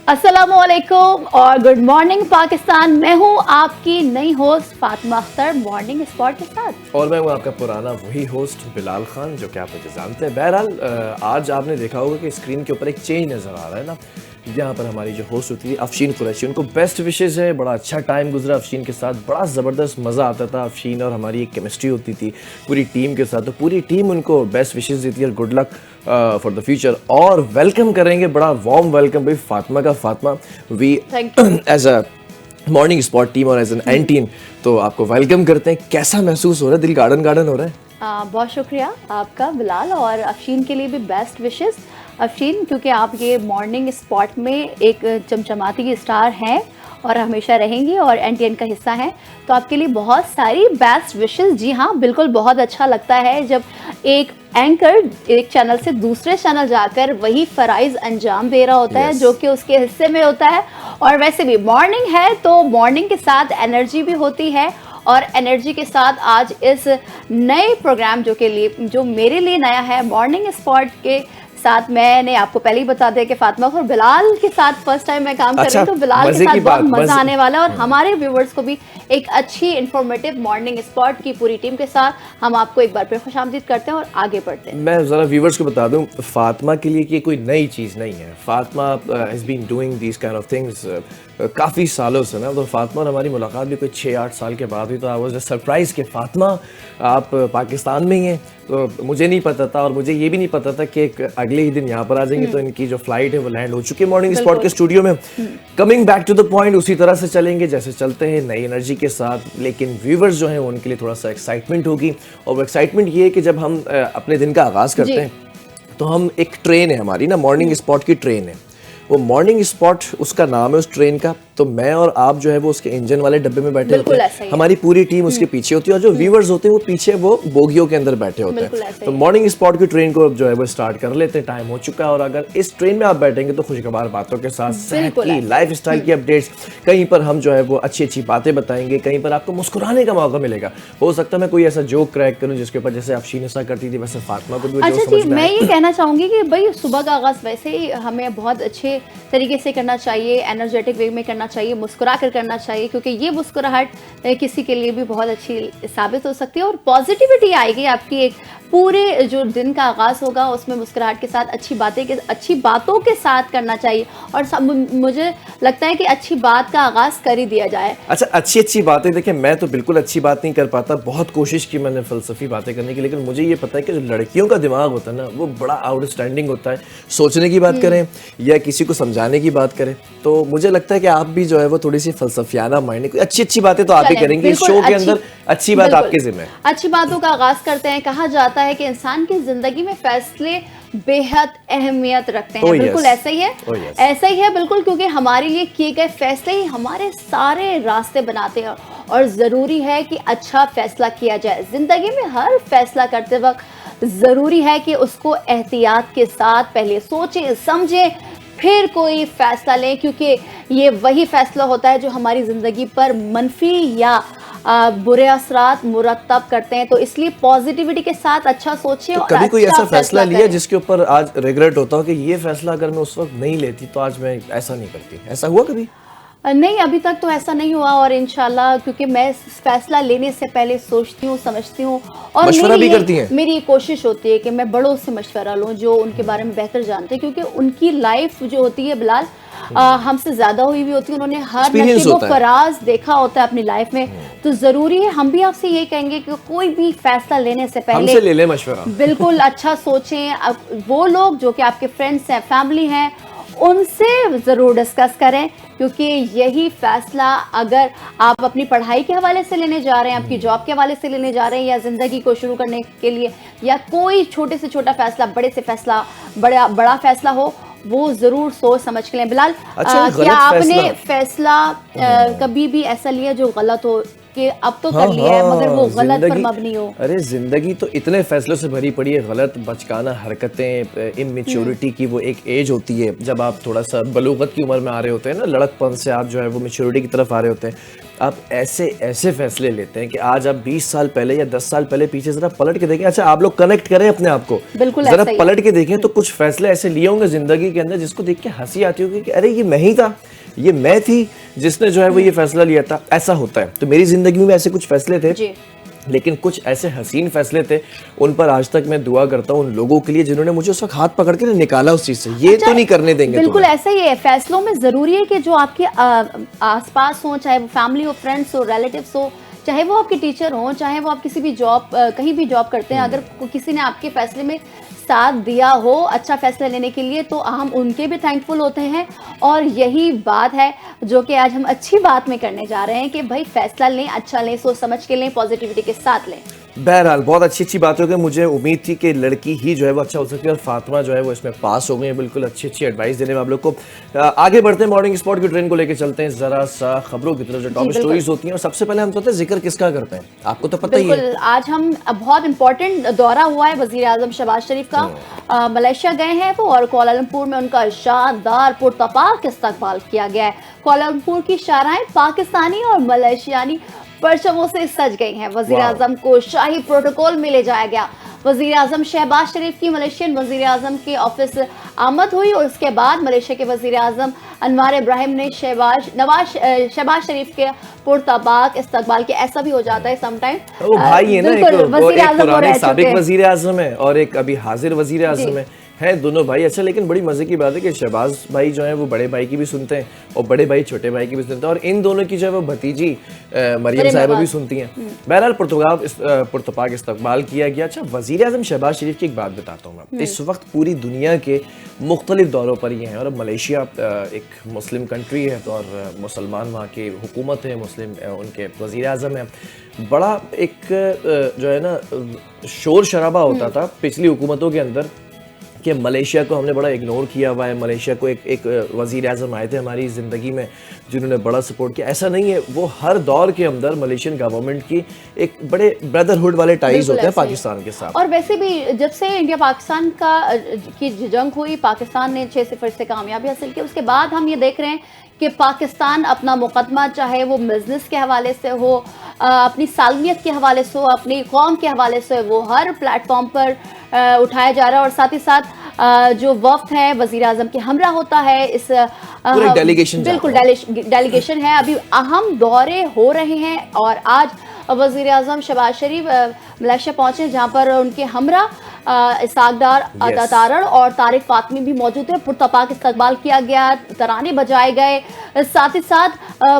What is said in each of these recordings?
अस्सलामुअलैकुम और good morning Pakistan. मैं हूं आपकी नई host Fatima Akhtar morning spot के साथ, और मैं हूं आपका पुराना वही होस्ट बिलाल खान, जो कि आप मुझे जानते हैं। बहरहाल आज आपने देखा होगा कि स्क्रीन के ऊपर एक चेंज नज़र आ रहा है ना। यहाँ पर हमारी जो होस्ट होती थी अफशीन कुरैशी, उनको बेस्ट विशेज़ है। बड़ा अच्छा टाइम गुजरा अफशीन के साथ, बड़ा ज़बरदस्त मज़ा आता था। अफशीन और हमारी एक केमिस्ट्री होती थी पूरी टीम के साथ, तो पूरी टीम उनको बेस्ट विशेज़ देती है और good luck for the future. और वेलकम करेंगे, बड़ा वार्म वेलकम भाई फातिमा का। Fatima we as a morning spot team और एज एन एन टीम तो आपको वेलकम करते हैं। कैसा महसूस हो रहा है? दिल गार्डन गार्डन हो रहा है? बहुत शुक्रिया आपका बिलाल, और अफशीन के लिए भी बेस्ट विशेस। अफशीन, क्योंकि आप ये मॉर्निंग स्पॉट में एक चमचमाती स्टार हैं और हमेशा रहेंगी और एनटीएन का हिस्सा हैं, तो आपके लिए बहुत सारी बेस्ट विशेस। जी हाँ, बिल्कुल, बहुत अच्छा लगता है जब एक एंकर एक चैनल से दूसरे चैनल जाकर वही फराइज अंजाम दे रहा होता है जो कि उसके हिस्से में होता है। और वैसे भी मॉर्निंग है तो मॉर्निंग के साथ एनर्जी भी होती है, और एनर्जी के साथ आज इस नए प्रोग्राम जो मेरे लिए नया है, मॉर्निंग स्पॉट के साथ मैंने आपको पहले ही बता दिया कि फातिमा और बिलाल के साथ फर्स्ट टाइम मैं काम कर रही हूँ, तो बिलाल के साथ बहुत मजा आने वाला है। और हमारे व्यूवर्स को भी एक अच्छी इंफॉर्मेटिव मॉर्निंग स्पॉट की पूरी टीम के साथ हम आपको एक बार फिर खुशामदीद करते हैं और आगे बढ़ते हैं। मैं ज़रा व्यूवर्स को बता दूं, फातिमा के लिए कि कोई नई चीज़ नहीं है। Fatima has been doing these kind of things काफ़ी सालों से ना। तो फातिमा और हमारी मुलाकात भी कोई 6-8 साल के बाद हुई, तो आई वाज जस्ट सरप्राइज कि फातिमा आप पाकिस्तान में ही हैं। तो मुझे नहीं पता था, और मुझे ये भी नहीं पता था कि अगले ही दिन यहाँ पर आ जाएंगे। तो इनकी जो फ्लाइट है वो लैंड हो चुकी है मॉर्निंग स्पॉट के स्टूडियो में। Coming back to the point, उसी तरह से चलेंगे जैसे चलते हैं, नई एनर्जी के साथ। लेकिन व्यूवर्स जो हैं उनके लिए थोड़ा सा एक्साइटमेंट होगी, और वो एक्साइटमेंट ये है कि जब हम अपने दिन का आगाज़ करते हैं तो हम एक ट्रेन है हमारी ना, मॉर्निंग स्पॉट की ट्रेन है। वो मॉर्निंग स्पॉट उसका नाम है उस ट्रेन का। तो मैं और आप जो है वो उसके इंजन वाले डब्बे में बैठे होते हैं, हमारी पूरी टीम उसके पीछे होती है, और जो व्यूवर्स होते हैं वो पीछे वो बोगियों के अंदर बैठे होते हैं। तो मॉर्निंग स्पॉट की ट्रेन को जो है वो स्टार्ट कर लेते हैं, टाइम हो चुका है। और अगर इस ट्रेन में आप बैठेंगे तो खुशगवार बातों के साथ सेहत की, लाइफ स्टाइल की अपडेट्स, कहीं पर हम जो है वो अच्छी अच्छी बातें बताएंगे, कहीं पर आपको मुस्कुराने का मौका मिलेगा। हो सकता है मैं कोई ऐसा जोक क्रैक करूँ जिसके ऊपर जैसे अफशीन ऐसा करती थी, वैसे फातिमा को भी अच्छा जी, मैं ये कहना चाहूँगी कि भाई सुबह का आगाज़ वैसे ही हमें बहुत अच्छे तरीके से करना चाहिए, एनर्जेटिक वे में करना चाहिए, मुस्कुरा कर करना चाहिए, क्योंकि ये मुस्कुराहट किसी के लिए भी बहुत अच्छी साबित हो सकती है और पॉजिटिविटी आएगी आपकी। एक पूरे जो दिन का आगाज़ होगा उसमें मुस्कुराहट के साथ अच्छी बातों के साथ करना चाहिए। और मुझे लगता है कि अच्छी बात का आगाज़ कर ही दिया जाए। अच्छा, अच्छी बातें देखिए, मैं तो बिल्कुल अच्छी बात नहीं कर पाता। बहुत कोशिश की मैंने फ़लसफ़ी बातें करने की, लेकिन मुझे ये पता है कि जो लड़कियों का दिमाग होता है ना वो बड़ा आउटस्टैंडिंग होता है। सोचने की बात करें या किसी को समझाने की बात करें, तो मुझे लगता है कि आप भी जो है वो थोड़ी सी फ़लसफ़ियाना माइंड, कोई अच्छी बातें तो आप ही करेंगे इस शो के अंदर। अच्छी बात आपके ज़िम्मे है। अच्छी बातों का आगाज़ करते हैं। कहा जाता है कि इंसान की ज़िंदगी में फ़ैसले बेहद अहमियत रखते हैं। बिल्कुल ऐसा ही है, ऐसा ही है बिल्कुल, क्योंकि हमारे लिए किए गए फैसले ही हमारे सारे रास्ते बनाते हैं। और ज़रूरी है कि अच्छा फैसला किया जाए। ज़िंदगी में हर फैसला करते वक्त ज़रूरी है कि उसको एहतियात के साथ पहले सोचें समझें, फिर कोई फैसला लें, क्योंकि ये वही फैसला होता है जो हमारी ज़िंदगी पर मनफी या बुरे असरात मुरतब करते हैं। तो इसलिए पॉजिटिविटी के साथ अच्छा सोचें। तो और कभी कोई ऐसा फैसला लिया करें जिसके ऊपर आज रिग्रेट होता हो कि ये फैसला अगर मैं उस वक्त नहीं लेती तो आज मैं ऐसा नहीं करती? ऐसा हुआ कभी? नहीं, अभी तक तो ऐसा नहीं हुआ, और इंशाल्लाह, क्योंकि मैं फैसला लेने से पहले सोचती हूँ, समझती हूँ, और मशवरा भी करती हैं? मेरी ये कोशिश होती है कि मैं बड़ों से मशवरा लूँ जो उनके बारे में बेहतर जानते हैं, क्योंकि उनकी लाइफ जो होती है बिलाल हमसे ज़्यादा हुई भी होती है। उन्होंने हर नशीब व फराज देखा होता है अपनी लाइफ में। तो ज़रूरी है, हम भी आपसे यही कहेंगे कि कोई भी फैसला लेने से पहले हमसे ले लें मशवरा। बिल्कुल अच्छा सोचें। वो लोग जो कि आपके फ्रेंड्स हैं, फैमिली हैं, उनसे ज़रूर डिस्कस करें, क्योंकि यही फैसला अगर आप अपनी पढ़ाई के हवाले से लेने जा रहे हैं, आपकी जॉब के हवाले से लेने जा रहे हैं, या ज़िंदगी को शुरू करने के लिए, या कोई छोटे से छोटा फैसला, बड़े से फैसला, बड़ा फैसला हो, वो ज़रूर सोच समझ के लें। बिलाल, क्या आपने फैसला कभी भी ऐसा लिया जो गलत हो, कि अब तो कर लिया है मगर वो गलत पर मबनी हो। अरे जिंदगी तो इतने फैसलों से भरी पड़ी है, गलत बचकाना हरकतें, इमेच्योरिटी की वो एक एज होती है जब आप थोड़ा सा बलूगत की उम्र में आ रहे होते हैं ना, लड़कपन से आप जो है वो मेच्योरिटी की तरफ आ रहे होते हैं, आप ऐसे ऐसे फैसले लेते हैं कि आज आप 20 साल पहले या 10 साल पहले पीछे जरा पलट के देखें। अच्छा आप लोग कनेक्ट करें अपने आप को, जरा पलट के देखें तो कुछ फैसले ऐसे लिए होंगे जिंदगी के अंदर जिसको देख के हंसी आती होगी कि अरे ये मैं ही था, ये मैं थी जिसने जो है वो ये फैसला लिया था। ऐसा होता है। तो मेरी जिंदगी में ऐसे कुछ फैसले थे जी। लेकिन कुछ ऐसे हसीन फैसले थे, उन पर आज तक मैं दुआ करता हूँ उन लोगों के लिए जिन्होंने मुझे उस वक्त हाथ पकड़ के निकाला उस चीज से। ये तो नहीं करने देंगे। बिल्कुल ऐसा ही है। फैसलों में जरूरी है कि जो आपके आसपास हो, चाहे वो फैमिली हो, फ्रेंड्स हो, रिलेटिव्स हो, चाहे वो आपके टीचर हो, चाहे वो आप किसी भी जॉब कहीं भी जॉब करते हैं, अगर किसी ने आपके फैसले में साथ दिया हो अच्छा फैसला लेने के लिए तो हम उनके भी थैंकफुल होते हैं। और यही बात है जो कि आज हम अच्छी बात में करने जा रहे हैं कि भाई फैसला लें, अच्छा लें, सोच समझ के लें, पॉजिटिविटी के साथ लें। बहरहाल बहुत अच्छी बात हो गई। मुझे उम्मीद थी कि लड़की ही जो है वो अच्छा हो सकती है और फातिमा जो है वो इसमें पास हो गई है। बिल्कुल अच्छी एडवाइस देने में आप लोग को। आगे बढ़ते हैं, मॉर्निंग स्पॉट की ट्रेन को लेकर चलते हैं जरा सा खबरों की तरफ जो टॉप स्टोरीज होती हैं। और सबसे पहले हम सोचते हैं जिक्र किसका करते हैं, आपको तो पता ही है। आज हम बहुत इंपॉर्टेंट दौरा हुआ है वजीर आजम शहबाज शरीफ का। मलेशिया गए हैं वो और कुआलालंपुर में उनका शानदार पुरतपाक इस्तकबाल किया गया है। कुआलालंपुर की शाहराएं पाकिस्तानी और मलेशियानी परचमों से सज गई हैं। वजीर आजम को शाही प्रोटोकॉल में ले जाया गया। वजीर आजम शहबाज शरीफ की मलेशियन वजीर आजम के ऑफिस आमद हुई और उसके बाद मलेशिया के वजीर आजम अनवार इब्राहिम ने शहबाज शरीफ के पुरतबाक इस्तकबाल किया। ऐसा भी हो जाता है समटाइम। वो भाई है ना, एक पुराने साबिक वजीर आजम है और एक अभी हाजिर वजीर आजम है दोनों भाई। अच्छा लेकिन बड़ी मजे की बात है कि शहबाज भाई जो है वो बड़े भाई की भी सुनते हैं और बड़े भाई छोटे भाई की भी सुनते हैं और इन दोनों की जो है वो भतीजी मरियम साहिबा भी सुनती हैं। बहरहाल पुरतपाक इस्तकबाल किया गया। अच्छा वजीर आजम शहबाज शरीफ की एक बात बताता हूँ मैं, इस वक्त पूरी दुनिया के मुख्तलिफ दौरों पर ये हैं और मलेशिया एक मुस्लिम कंट्री है तो और मुसलमान वहाँ की हुकूमत है, मुस्लिम उनके वजीर आजम है। बड़ा एक जो है ना शोर शराबा होता था पिछली हुकूमतों के अंदर कि मलेशिया को हमने बड़ा इग्नोर किया हुआ है। मलेशिया को एक वज़ीर आज़म आए थे हमारी ज़िंदगी में जिन्होंने बड़ा सपोर्ट किया। ऐसा नहीं है, वो हर दौर के अंदर मलेशियन गवर्नमेंट की एक बड़े ब्रदरहुड वाले टाइज होते हैं पाकिस्तान के साथ। और वैसे भी जब से इंडिया पाकिस्तान की जंग हुई, पाकिस्तान ने 6-0 से कामयाबी हासिल की, उसके बाद हम ये देख रहे हैं कि पाकिस्तान अपना मुकदमा चाहे वो बिजनेस के हवाले से हो, अपनी सालमियत के हवाले से हो, अपनी कौम के हवाले से वो हर प्लेटफॉर्म पर उठाया जा रहा है। और साथ ही साथ जो वफ्द है वजीर आजम के हमरा होता है, इस डेलीगेशन बिल्कुल डेलीगेशन है, अभी अहम दौरे हो रहे हैं। और आज वजीर आजम शहबाज शरीफ मलेशिया पहुंचे जहां पर उनके हमरा इसाकदार अतातारण और तारिक फातमी भी मौजूद थे। पुरतपाक इस्तकबाल किया गया, तराने बजाए गए। साथ ही साथ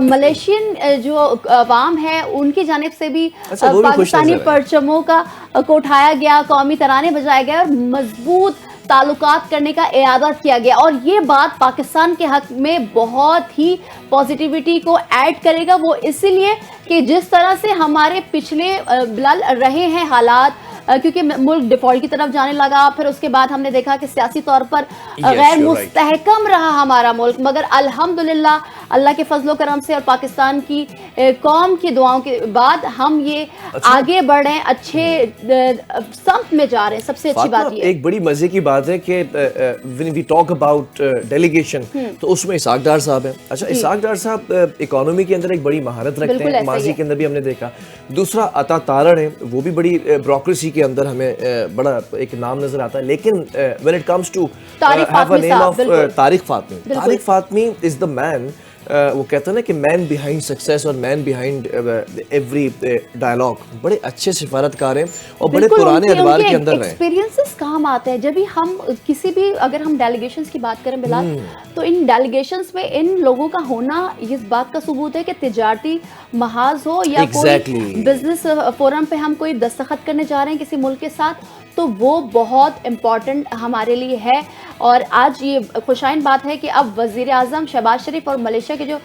मलेशियन जो अवाम है उनकी जानिब से भी पाकिस्तानी परचमों को उठाया गया, कौमी तराने बजाए गए और मजबूत ताल्लुकात करने का इरादा किया गया। और ये बात पाकिस्तान के हक में बहुत ही पॉजिटिविटी को ऐड करेगा। वो इसीलिए कि जिस तरह से हमारे पिछले बिलाल रहे हैं हालात, क्योंकि मुल्क डिफॉल्ट की तरफ जाने लगा, फिर उसके बाद हमने देखा कि सियासी तौर पर गैर मुस्तहकम रहा हमारा मुल्क, मगर अल्हम्दुलिल्लाह अल्लाह के फजलो करम से और पाकिस्तान की कौम की दुआओं के बाद हम ये आगे बढ़ रहे हैं, अच्छे संत में जा रहे हैं। सबसे अच्छी बात ये एक बड़ी मजे की बात है कि when we talk about delegation तो उसमें इसाक डार साहब है। अच्छा इसाक डार साहब इकोनॉमी के अंदर एक बड़ी महारत रखते हैं, माजी के अंदर भी हमने देखा। दूसरा अता तारण है, वो भी बड़ी ब्यूरोक्रेसी के अंदर हमें बड़ा एक नाम नजर आता है। लेकिन when it comes to have a name of Tariq Fatmi is the man, वो कहते हैं ना कि मैन बिहाइंड सक्सेस और मैन बिहाइंड एवरी डायलॉग। बड़े अच्छे सिफारतकार हैं और बड़े पुराने अदवार के अंदर रहे। एक्सपीरियंसेस काम आते हैं जब भी हम किसी भी, अगर हम डेलीगेशंस की बात करें बिलाल, तो इन डेलीगेशंस में इन लोगों का होना इस बात का सबूत है कि तिजारती महाज हो या कोई बिजनेस फोरम पे हम कोई दस्तखत करने जा रहे हैं किसी मुल्क के साथ, तो वो बहुत इम्पॉर्टेंट हमारे लिए है। और आज ये खुशाइन बात है कि अब वज़ीर आज़म शहबाज शरीफ और मलेशिया के जो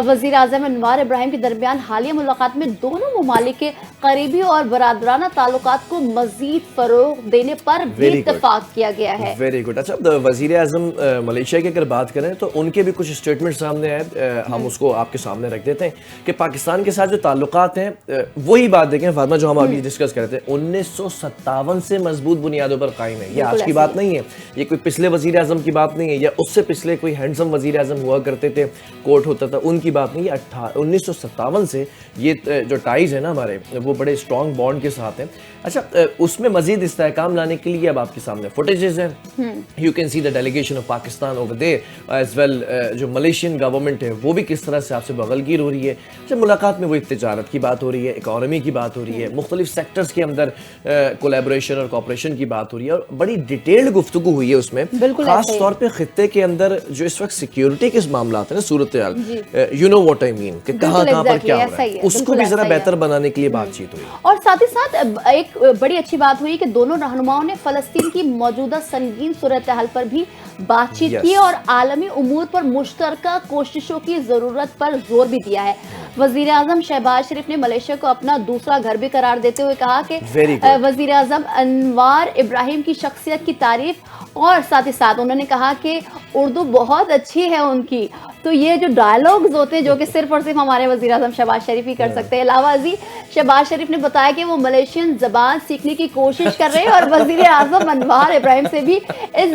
वज़ीर आज़म अनवार इब्राहिम के दरमियान हालिया मुलाकात में दोनों ममालिक के करीबी और बरादराना ताल्लुकात को मज़ीद फ़रोग़ देने पर भी इत्तेफाक किया गया है। Very good. अच्छा, वज़ीर आज़म मलेशिया की अगर बात करें तो उनके भी कुछ स्टेटमेंट सामने आए, हम उसको आपके सामने रख देते हैं कि पाकिस्तान के साथ जो ताल्लुकात हैं वही बात देखें फातिमा जो हम अभी डिस्कस कर रहे थे, 1957 से मजबूत बुनियादों पर कायम है। ये आज की बात नहीं है, ये कोई पिछले वज़ीर आज़म की बात नहीं है या उससे पिछले कोई हैंडसम वज़ीर आज़म हुआ करते थे, कोर्ट होता था, उनकी बात नहीं है। 1957 से ये जो टाइज है ना हमारे, वो बड़े स्ट्रॉन्ग बॉन्ड के साथ हैं। अच्छा, उसमें मजीद इस्तेहकाम लाने के लिए अब आपके सामने फुटेजेस हैं। You can see the delegation of Pakistan over there as well. जो मलेशियन गवर्नमेंट है वो भी किस तरह से आपसे बगलगीर हो रही है। जब मुलाकात में वही तिजारत की बात हो रही है, इकॉनमी की बात हो रही है, मुख्तलिफ सेक्टर्स के अंदर कोलैबोरेशन और कोऑपरेशन की बात हो रही है और बड़ी डिटेल्ड गुफ्तगू हुई है उसमें, खास तौर पे खित्ते के अंदर जो इस वक्त सिक्योरिटी के मामला है ना, सूरत हाल, you know what I mean, कि कहाँ पर क्या हो रहा है, उसको भी जरा बेहतर बनाने के लिए बातचीत हुई। और साथ ही साथ एक बड़ी अच्छी बात हुई कि दोनों रहनुमाओं ने फलस्तीन की मौजूदा संगीन सूरत हाल पर भी बातचीत की और आलमी उमूर पर मुश्तरका कोशिशों की जरूरत पर जोर भी दिया है। वजीर आजम शहबाज शरीफ ने मलेशिया को अपना दूसरा घर भी करार देते हुए कहा कि वजीर आजम अनवार इब्राहिम की शख्सियत की तारीफ और साथ ही साथ उन्होंने कहा कि उर्दू बहुत अच्छी है उनकी। तो ये जो डायलॉग्स होते हैं जो कि सिर्फ और सिर्फ हमारे वज़ीर आज़म शहबाज शरीफ ही कर सकते हैं। अलावा शहबाज शरीफ ने बताया कि वो मलेशियन ज़बान सीखने की कोशिश कर रहे हैं और वज़ीर आज़म अनवार इब्राहिम से भी इस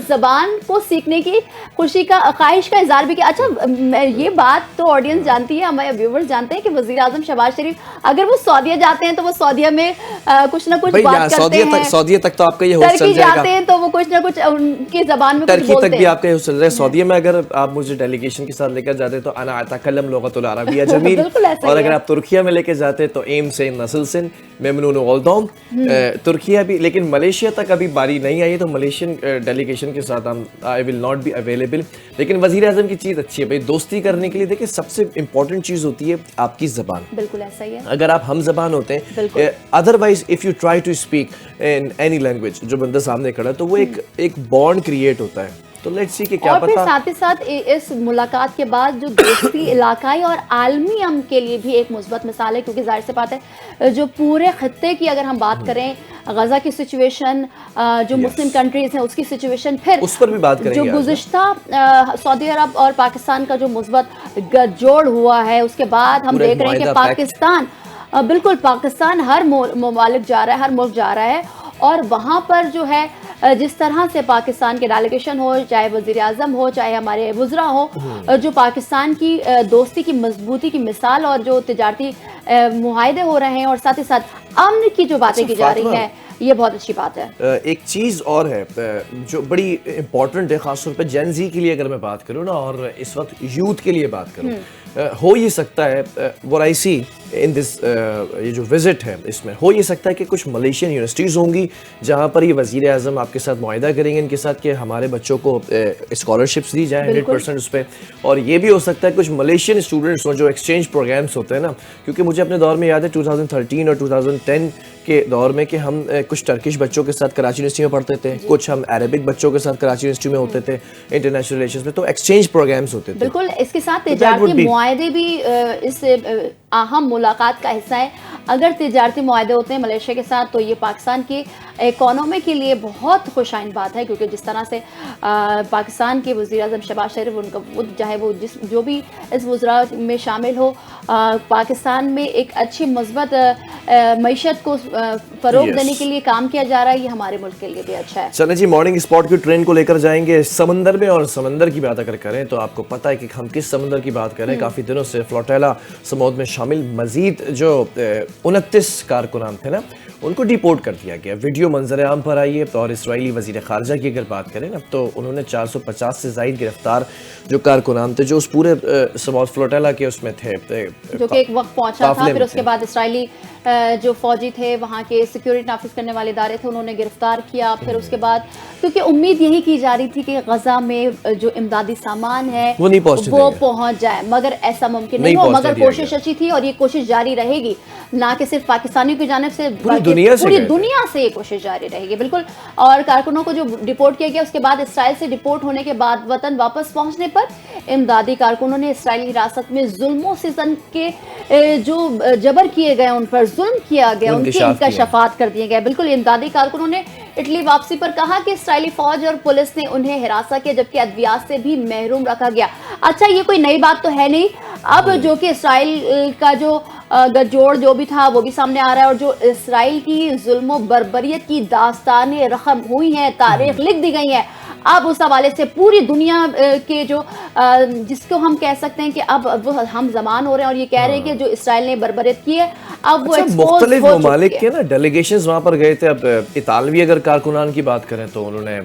ज़बान को सीखने की खुशी का ख्वाहिश का इज़हार भी किया। अच्छा, ये बात तो ऑडियंस जानती है, हमारे व्यूवर्स जानते हैं कि वज़ीर आज़म शहबाज शरीफ अगर वो सऊदीया जाते हैं तो वो सऊदीया में कुछ ना कुछ बात करते हैं। सऊदीया तक तो आपका ये टर्की जाते हैं तो वो कुछ ना कुछ उनकी ज़बान में टर्की तक भी आपका ये चल रहा है। सऊदीया में अगर आप मुझे डेलीगेशन के साथ लेकर जाते तो अना अतकल्लम लुगतुल अरबिया जमील, और अगर आप तुर्किया में लेकर जाते तो एम से नस्ल से मेमनून ओल्दोम, तुर्किया भी। लेकिन मलेशिया तक अभी बारी नहीं आई तो मलेशियन डेलीगेशन के साथ हम I will not be available. लेकिन वज़ीर आज़म की चीज़ अच्छी है भाई, दोस्ती करने के लिए देखिए सबसे इंपॉर्टेंट चीज़ होती है आपकी ज़बान। बिल्कुल ऐसा ही है। अगर आप हम ज़बान होते हैं, otherwise if you try to speak in any language, जो बंदा सामने खड़ा है तो वो एक बॉन्ड क्रिएट होता है। तो लेट्स सी कि क्या और पता। फिर साथ ही साथ इस मुलाकात के बाद जो दोस्ती इलाकाई और आलमी अमन के लिए भी एक मुस्बत मिसाल है, क्योंकि जाहिर सी बात है जो पूरे खत्ते की अगर हम बात करें, गजा की सिचुएशन, जो मुस्लिम कंट्रीज हैं उसकी सिचुएशन, फिर उस पर भी बात करेंगे। जो गुज़िश्ता सऊदी अरब और पाकिस्तान का जो मुस्बत गठजोड़ हुआ है, उसके बाद हम देख रहे हैं कि पाकिस्तान बिल्कुल पाकिस्तान हर ममालिक जा रहा है, हर मुल्क जा रहा है और वहाँ पर जो है जिस तरह से पाकिस्तान के डेलीगेशन हो, चाहे वज़ीर आज़म हो, चाहे हमारे वुज़रा हो, जो पाकिस्तान की दोस्ती की मजबूती की मिसाल और जो तिजारती मुआहदे हो रहे हैं और साथ ही साथ अमन की जो बातें की जा रही है, ये बहुत अच्छी बात है। एक चीज़ और है जो बड़ी इंपॉर्टेंट है, ख़ासतौर पर जेन ज़ी के लिए अगर मैं बात करूँ ना, और इस वक्त यूथ के लिए बात करूँ, हो ये सकता है what I C in this, ये जो विजिट है इसमें हो ये सकता है कि कुछ मलेशियन यूनिवर्सिटीज़ होंगी जहाँ पर ये वज़ीर आज़म आपके साथ मुआहिदा करेंगे इनके साथ कि हमारे बच्चों को स्कॉलरशिप्स दी जाए 100% उस पर। और ये भी हो सकता है कुछ मलेशियन स्टूडेंट्स हों जो एक्सचेंज प्रोग्राम्स होते हैं ना, क्योंकि मुझे अपने दौर में याद है 2013 और 2010 के दौर में कि हम कुछ टर्किश बच्चों के साथ कराची यूनिवर्सिटी में पढ़ते थे, कुछ हम अरबिक बच्चों के साथ कराची यूनिवर्सिटी में होते थे इंटरनेशनल रिलेशंस में, तो एक्सचेंज प्रोग्राम्स होते थे। बिल्कुल, इसके साथ तिजारती मुआहदे भी इस अहम मुलाकात का हिस्सा है। अगर तिजारती मुआहदे होते हैं मलेशिया के साथ तो ये पाकिस्तान की इकोनॉमी के लिए बहुत खुशाइन बात है, क्योंकि जिस तरह से पाकिस्तान के वज़ीर आज़म शहबाज शरीफ, उनका चाहे वो जो भी इस वज़रा में शामिल हो, पाकिस्तान में एक अच्छी मज़बूत मईशत को फ़रोग़ देने के लिए काम किया जा रहा है, ये हमारे मुल्क के लिए भी अच्छा है। चलें जी, मॉर्निंग स्पॉट की ट्रेन को लेकर जाएंगे समंदर में, और समंदर की बात अगर करें तो आपको पता है कि हम किस समंदर की बात करें। काफ़ी दिनों से फ्लोटेला समूद में शामिल मजीद जो 29 कारकुनान थे ना, उनको डिपोर्ट कर दिया गया। वीडियो मंजर आम पर आई है। और इसराइली वज़ीर ख़ारजा की अगर बात करें ना, तो उन्होंने 450 से ज़ायद गिरफ्तार जो कारकुनान थे जो उस पूरे समौद फ्लोटेला के उसमें थे, जो कि एक वक्त पहुंचा था, फिर उसके बाद इसराइली जो फौजी थे वहाँ के सिक्योरिटी नाफिज करने वाले इदारे थे उन्होंने गिरफ्तार किया। फिर उसके बाद क्योंकि उम्मीद यही की जा रही थी कि गजा में जो इमदादी सामान है वो पहुंच जाए, मगर ऐसा मुमकिन नहीं हुआ। मगर कोशिश अच्छी थी और ये कोशिश जारी रहेगी, ना कि सिर्फ पाकिस्तानियों की जानिब से, पूरी दुनिया से ये कोशिश जारी रहेगी। बिल्कुल। और कारकुनों को जो डिपोर्ट किया गया उसके बाद इसराइल से डिपोर्ट होने के बाद वतन वापस पहुंचने पर इमदादी कारकुनों ने इसराइली हिरासत में जुल्मों सितम के जो जबर किए गए, उन पर जुल्म किया गया, उनकी इंकशाफात कर दिए गए। बिल्कुल। इमदादी कारकुनों ने इटली वापसी पर कहा कि इसराइली फौज और पुलिस ने उन्हें हिरासत किया, जबकि अद्वियात से भी महरूम रखा गया। अच्छा, ये कोई नई बात तो है नहीं। अब जो कि इसराइल का जो गठजोड़ जो भी था वो भी सामने आ रहा है, और जो इसराइल की जुल्म बर्बरियत की दास्तानें रकम हुई हैं, तारीख लिख दी गई है, अब उस हवाले से पूरी दुनिया के जो जिसको हम कह सकते हैं कि अब वो हम जमान हो रहे हैं और ये कह रहे हैं कि जो इसराइल ने बर्बरियत की है अब वो मुख्तलिफ ममालिक के ना डेलीगेशंस वहाँ पर गए थे। अब इतालवी अगर कारकुनान की बात करें तो उन्होंने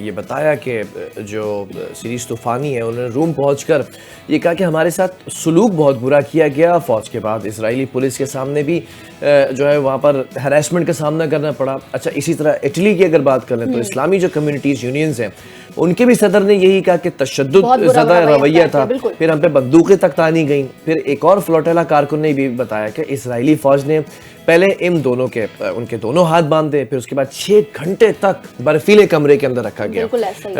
ये बताया कि जो सीरीज तूफानी है उन्होंने रूम पहुँचकर ये कहा कि हमारे साथ सलूक बहुत बुरा किया गया। फौज के बाद इसराइली पुलिस के सामने भी जो है वहाँ पर हैरेसमेंट का सामना करना पड़ा। अच्छा, इसी तरह इटली की अगर बात कर लें तो इस्लामी जो कम्युनिटीज़ यूनियंस हैं उनके भी सदर ने यही कहा कि तशद्दुद ज़्यादा रवैया था, फिर हम पे बंदूकें तक तानी गई। फिर एक और फ्लोटेला कारकुन ने भी बताया कि इसराइली फौज ने पहले इन दोनों के उनके दोनों हाथ बांधे, फिर उसके बाद 6 घंटे तक बर्फीले कमरे के अंदर रखा गया।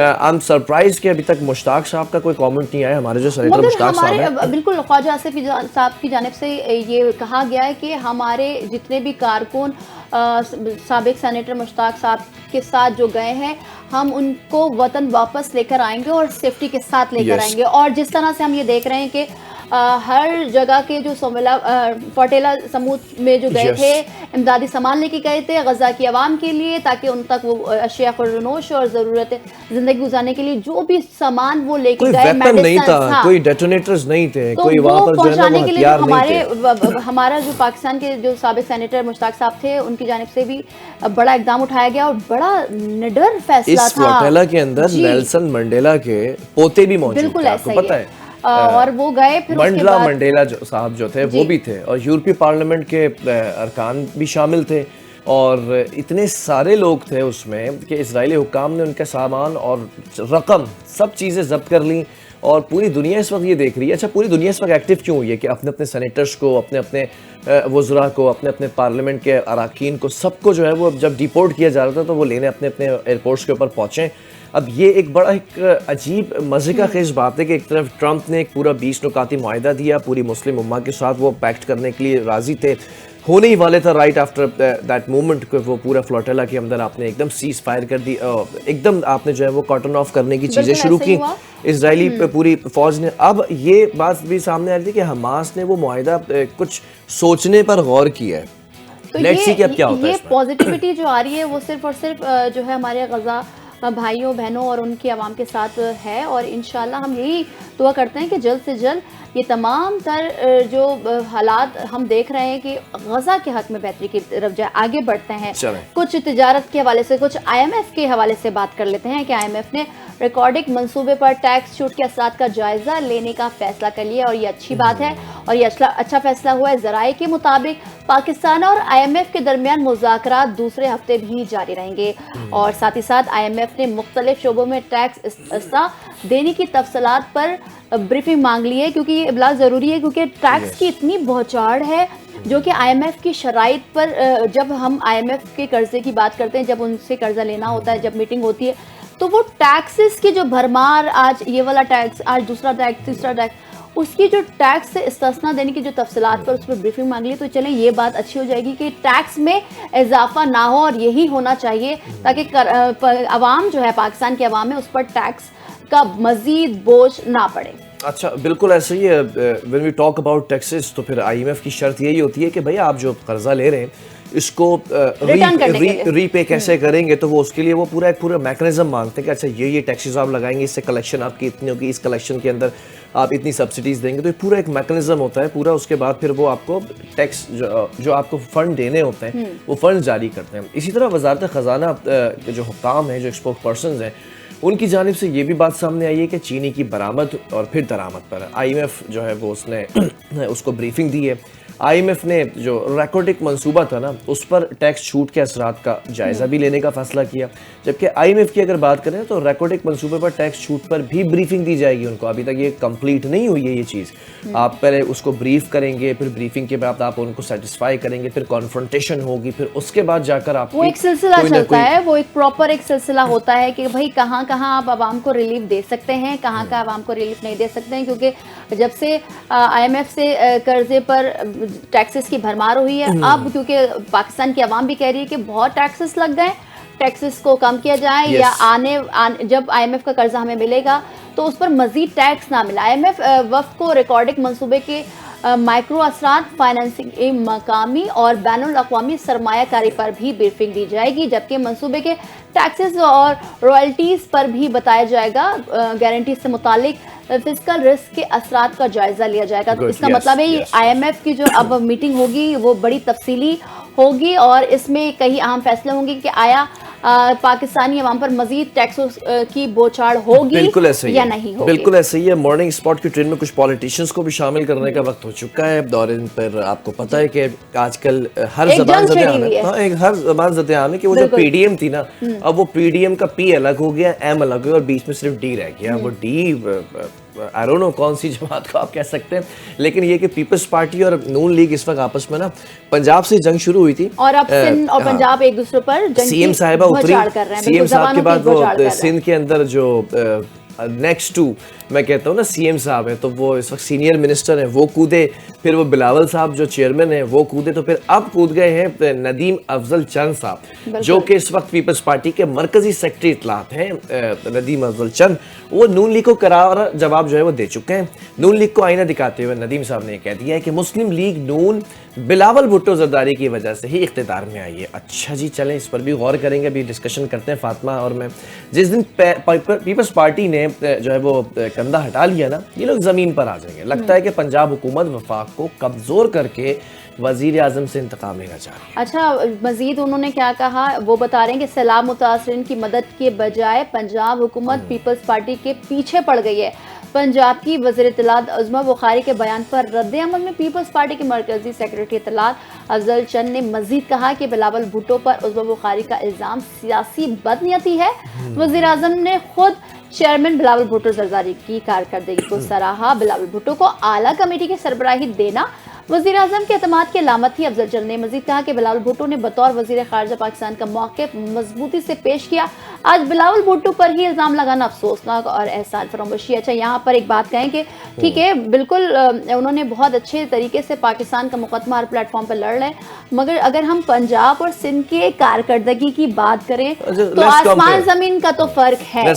आई एम सरप्राइज कि अभी तक मुश्ताक साहब का कोई कमेंट नहीं आया, हमारे जो सेनेटर मुश्ताक साहब हैं। बिल्कुल, ख्वाजा आसिफ साहब की जानिब से ये कहा गया है कि हमारे जितने भी कारकुन साबिक सेनेटर मुश्ताक साहब के साथ जो गए हैं हम उनको वतन वापस लेकर आएंगे और सेफ्टी के साथ लेकर आएंगे। और जिस तरह से हम ये देख रहे हैं कि हर जगह के जो फोटेला समूह में जो गए थे इमदादी सामान लेके गए थे गजा की आवाम के लिए, ताकि उन तक वो अशिया खुर्रनोश और ज़रूरत जिंदगी गुजारने के लिए जो भी सामान वो लेके गए, नहीं था, कोई डेटोनेटर्स नहीं थे, तो कोई वहाँ पर पहुंचाने के लिए हमारा जो पाकिस्तान के जो साबिक सेनेटर मुश्ताक साहब थे उनकी जानिब से भी बड़ा इकदाम उठाया गया और बड़ा निडर फैसला था। इस फोटेला के अंदर नेल्सन मंडेला के पोते भी मौजूद थे, आपको पता है। और वो गए, फिर मंडला मंडेला साहब जो थे वो भी थे, और यूरोपीय पार्लियामेंट के अरकान भी शामिल थे, और इतने सारे लोग थे उसमें कि इजरायली हुक्काम ने उनका सामान और रकम सब चीज़ें जब्त कर ली। और पूरी दुनिया इस वक्त ये देख रही है। अच्छा, पूरी दुनिया इस वक्त एक्टिव क्यों हुई है कि अपने अपने सेनेटर्स को, अपने अपने वज़रा को, अपने अपने पार्लियामेंट के अरकान को, सबको जो है वो जब डिपोर्ट किया जा रहा था तो वो लेने अपने अपने एयरपोर्ट्स के ऊपर पहुँचें। अब ये एक बड़ा एक अजीब मज़े का खेज बात है कि एक तरफ ट्रंप ने एक पूरा 20 नुकाती मुआहिदा दिया, पूरी मुस्लिम उम्मा के साथ वो पैक्ट करने के लिए राज़ी थे, होने ही वाले था राइट आफ्टर दैट मोमेंट को वो पूरा फ्लोटेला के अंदर आपने एकदम सीज फायर कर दी, एकदम आपने जो है वो कॉटन ऑफ करने की चीज़ें शुरू की इजरायली पूरी फौज ने। अब ये बात भी सामने आ रही थी कि हमास ने वो मुआहिदा कुछ सोचने पर गौर किया है। तो ये पॉजिटिविटी जो आ रही है वो सिर्फ और सिर्फ जो है हमारे गजा भाइयों बहनों और उनकी आवाम के साथ है, और इंशाल्लाह हम यही दुआ करते हैं कि जल्द से जल्द ये तमाम तर जो हालात हम देख रहे हैं कि गजा के हक में बेहतरी की तरफ जाए। आगे बढ़ते हैं, कुछ तिजारत के हवाले से, कुछ IMF के हवाले से बात कर लेते हैं कि IMF ने रिकॉर्डिंग मंसूबे पर टैक्स छूट के असरात का जायजा लेने का फैसला कर लिया, और ये अच्छी बात है और ये अच्छा फैसला हुआ है। ज़राए के मुताबिक पाकिस्तान और IMF के दरमियान मुज़ाकरात दूसरे हफ्ते भी जारी रहेंगे, और साथ ही साथ IMF ने मुख्तलिफ शोबों में टैक्स इस्ता देने की तफसीलात पर ब्रीफिंग मांग ली है, क्योंकि ये इबलाग ज़रूरी है, क्योंकि टैक्स की इतनी बहुचाड़ है जो कि IMF की शराइत पर, जब हम IMF के कर्जे की बात करते हैं, जब उनसे कर्जा लेना होता है, जब मीटिंग होती है, तो वो टैक्सेस की जो भरमार, आज ये वाला टैक्स, आज दूसरा टैक्स, तीसरा टैक्स, उसकी जो टैक्स से इस्तना देने की जो तफसीलात पर उस पर ब्रीफिंग मांग ली। तो चलें ये बात अच्छी हो जाएगी कि टैक्स में इजाफा ना हो, और यही होना चाहिए ताकि आवाम जो है, पाकिस्तान की आवाम है, उस पर टैक्स का मजीद बोझ ना पड़े। अच्छा, बिल्कुल ऐसे ही है। When we talk about taxes तो फिर IMF की शर्त यही होती है कि भाई आप जो कर्जा ले रहे हैं इसको रीपे कैसे करेंगे, तो वो उसके लिए वो पूरा मैकेनिज्म मांगते हैं कि अच्छा ये टैक्सेस आप लगाएंगे, इससे कलेक्शन आपकी इतनी होगी, इस कलेक्शन के अंदर आप इतनी सब्सिडीज़ देंगे, तो ये पूरा एक मैकेनिज्म होता है पूरा। उसके बाद फिर वो आपको टैक्स जो आपको फ़ंड देने होते हैं वो फ़ंड जारी करते हैं। इसी तरह वजारत ख़जाना के जो हुक्काम हैं, जो स्पोक्स पर्सन्स हैं, उनकी जानिब से ये भी बात सामने आई है कि चीनी की बरामद और फिर दरामद पर IMF जो है वो उसने उसको ब्रीफिंग दी है। IMF ने जो रेकॉर्डिक मंसूबा था ना उस पर टैक्स छूट के असरात का जायज़ा भी लेने का फैसला किया, जबकि IMF की अगर बात करें तो रेकॉर्डिक मंसूबे पर टैक्स छूट पर भी ब्रीफिंग दी जाएगी उनको। अभी तक ये कंप्लीट नहीं हुई है ये चीज़। आप पहले उसको ब्रीफ करेंगे, फिर ब्रीफिंग के बाद आप उनको सेटिस्फाई करेंगे, फिर कॉन्फ्रंटेशन होगी, फिर उसके बाद जाकर आप वो एक सिलसिला चलता है, वो एक प्रॉपर एक सिलसिला होता है कि भाई कहाँ कहाँ आप आवाम को रिलीफ दे सकते हैं, कहाँ कहाँ आवाम को रिलीफ नहीं दे सकते हैं, क्योंकि जब से IMF से कर्जे पर टैक्सेस की भरमार हुई है, अब क्योंकि पाकिस्तान की आवाम भी कह रही है कि बहुत टैक्सेस लग गए, टैक्सेस को कम किया जाए या जब IMF का कर्जा हमें मिलेगा तो उस पर मजीद टैक्स ना मिला। IMF वफ़द को रिकॉर्डिंग मंसूबे के माइक्रो असरात, फाइनेंसिंग, मकामी और बैनुल अक़वामी सरमायाकारी पर भी ब्रीफिंग दी जाएगी, जबकि मंसूबे के टैक्सेस और रॉयल्टीज़ पर भी बताया जाएगा। गारंटी से मुतालिक फिस्कल रिस्क के असरात का जायजा लिया जाएगा। तो इसका मतलब है IMF की जो अब मीटिंग होगी वो बड़ी तफसीली होगी और इसमें कई अहम फैसले होंगे कि आया पाकिस्तानी अवाम पर मजीद टैक्सों की बौछार होगी या नहीं होगी। बिल्कुल ऐसे ही है। मॉर्निंग स्पॉट की ट्रेन में कुछ पॉलिटिशियंस को भी शामिल करने का वक्त हो चुका है और इन पर आपको पता है कि आजकल हर जबान ज़द-ए-आम है कि वो जो PDM थी ना, अब वो PDM का P अलग हो गया, M अलग हो गया और बीच में सिर्फ D रह गया। वो D आई डोंट नो कौन सी जमात को आप कह सकते हैं, लेकिन ये कि पीपल्स पार्टी और नून लीग इस वक्त आपस में ना पंजाब से जंग शुरू हुई थी और अब सिंध और पंजाब एक दूसरे पर जंग CM साहिबा उतरी, CM साहब के बाद वो सिंध के अंदर जो नेक्स्ट टू मैं कहता हूँ ना CM साहब है, तो वो इस वक्त सीनियर मिनिस्टर हैं, वो कूदे, फिर वो बिलावल साहब जो चेयरमैन हैं वो कूदे, तो फिर अब कूद गए हैं नदीम अफजल चंद साहब जो कि इस वक्त पीपल्स पार्टी के मरकजी सेक्रेटरी इत्तलात हैं। नदीम अफजल चंद वो नून लीग को करारा जवाब जो है वो दे चुके हैं। नून लीग को आईना दिखाते हुए नदीम साहब ने कह दिया है कि मुस्लिम लीग नून बिलावल भुट्टो जरदारी की वजह से ही इख्तिदार में आई है। अच्छा जी, चलें इस पर भी गौर करेंगे, अभी डिस्कशन करते हैं फातिमा और मैं। जिस दिन पीपल्स पार्टी ने जो है वो कंधा हटा लिया ना, ये लोग ज़मीन पर आ जाएंगे। लगता है कि पंजाब हुकूमत वफाक को कमज़ोर करके वज़ीर आज़म से इंतकाम लेना चाह रही है। अच्छा, मजीद उन्होंने क्या कहा वो बता रहे हैं कि सैलाब मुतासरीन की मदद के बजाय पंजाब हुकूमत पीपल्स पार्टी के पीछे पड़ गई है। पंजाब की वज़ीर इत्तलात उज़्मा बुखारी के बयान पर रद्द-ए-अमल में पीपल्स पार्टी के मरकजी सेक्रेटरी इत्तलात अफजल चंद ने मजीद कहा कि बिलावल भुट्टो पर उज़्मा बुखारी का इल्ज़ाम सियासी बदनीयती है। वज़ीर आज़म ने खुद चेयरमैन बिलावल भुट्टो जरदारी की कारकर्दगी को सराहा। बिलावल भुट्टो को आला कमेटी की सरबराही देना वज़ीर आज़म के एतमाद की अलामत थी। अफजल चंद ने मजीद कहा कि बिलावल भुट्टो ने बतौर वज़ीर ख़ारिजा पाकिस्तान का मौक़िफ़ मजबूती से पेश किया। आज बिलावल भुट्टो पर ही इल्ज़ाम लगाना अफसोसनाक और एहसान फरामोशी। अच्छा, यहाँ पर एक बात कहें कि ठीक है, बिल्कुल उन्होंने बहुत अच्छे तरीके से पाकिस्तान का मुकदमा हर प्लेटफॉर्म पर लड़ रहे हैं, मगर अगर हम पंजाब और सिंध के कारकर्दगी की बात करें तो आसमान ज़मीन का तो फ़र्क है।